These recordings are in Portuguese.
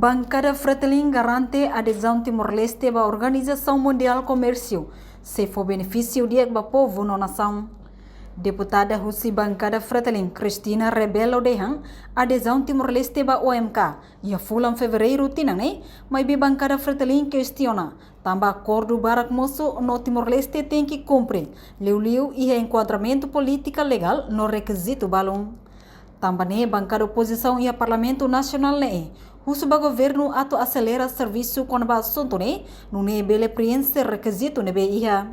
Bancada Fretilin garante adesão Timor-Leste à Organização Mundial Comércio, se for benefício de o povo na nação. Deputada Russi Bancada Fretilin Cristina Rebelo Dehan adesão Timor-Leste à OMK e a fulan fevereiro tinane, mas a Bancada Fretilin questiona também acordo Barak Moço no Timor-Leste tem que cumprir liu e enquadramento político legal no requisito balão. Também a bancada oposição e o Parlamento Nacional o governo ato acelera serviço com o assunto no bele preenche requisito ia.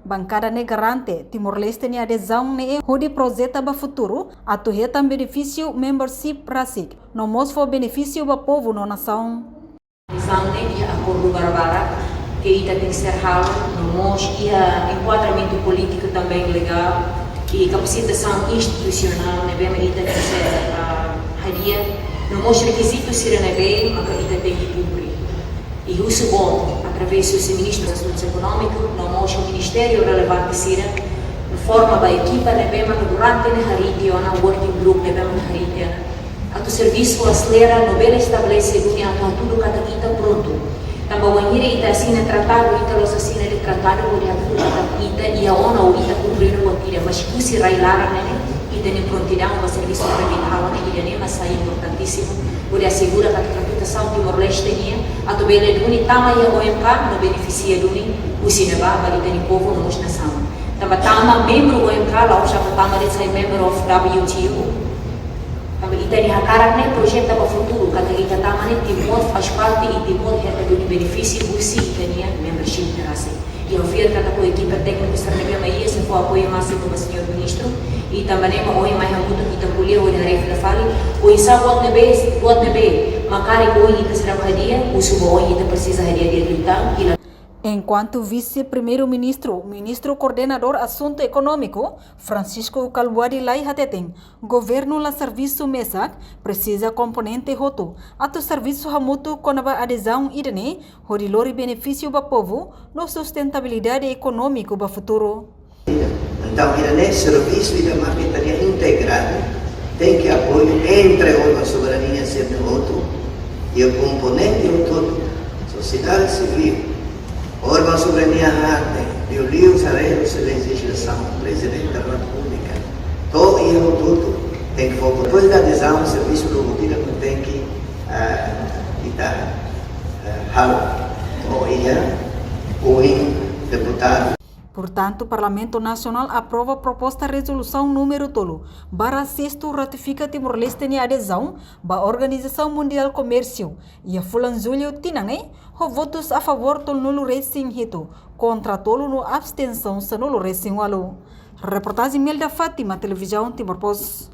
Bancada garante Timor-Leste ne adesão o projeto para futuro ato retam benefício membership RASIC no mosfo benefício para povo na nação. Exame e acordo Barbara que ita tem que ser halo no mos e enquadramento político também legal e capacitação institucional ne bem ita tem que ser haria no mos requisitos ser ne bem maka ita tem que cumprir e o segundo através do ministro dos assuntos econômicos no mos o ministério relevante ser forma ba equipa ne bem maka durante ne hariti ona working group ne bem hariti ato serviço acelera no bem estabelece ato tudo cada kita pronto também o anhire ita assina tratado ita los assina de tratado o ita e a ona o ita cumprir o tira mas cusi railara ne ita ne prontidão para serviço preventivo ne ida ne mas é importantíssimo o assegura que a captação Timor-Leste tinha a to bele duni tama ya OMK no beneficia duni o sineba para ita ne povo no nação também tama membro OMK lá o já tama de ser member of WTO ita ni hakarak ne projeto para futuro kata ita tama ne Timor faz parte e Timor reta do benefício busi ita ni membership terase e ao ver kata ko equipa técnica estrangeira aí se for apoio máximo do senhor ministro e também o oi mais muito que tampulhe o direito da fali o isa bot nebe makari ko ita será hadia o subo ita precisa hadia de lutar. Enquanto vice-primeiro-ministro, ministro coordenador assunto econômico, Francisco Calbuari Lai Hateteng, governo la serviço mesak precisa componente roto, ato serviço hamutu com a adesão irene, horilori benefício para povo, no sustentabilidade econômica para futuro. Então, irene serviço e da marquetaria integrada tem que apoio entre a soberania sempre outro e o componente todo, sociedade civil. Órgão soberania arte, violio sareros de legislação, presidente da República, todo e o tudo tem que for depois da adesão, o serviço promovido tem que quitar halo ou ia o deputado. Portanto, o Parlamento Nacional aprova a proposta de resolução número tolo, para sexto ratifica Timor-Leste em adesão à Organização Mundial Comércio e a fulan julho tinange, votos a favor do nulo racing hito, contra tolo no abstenção sa nulo racing walo. Reportagem Melda Fátima, Televisão Timor Post.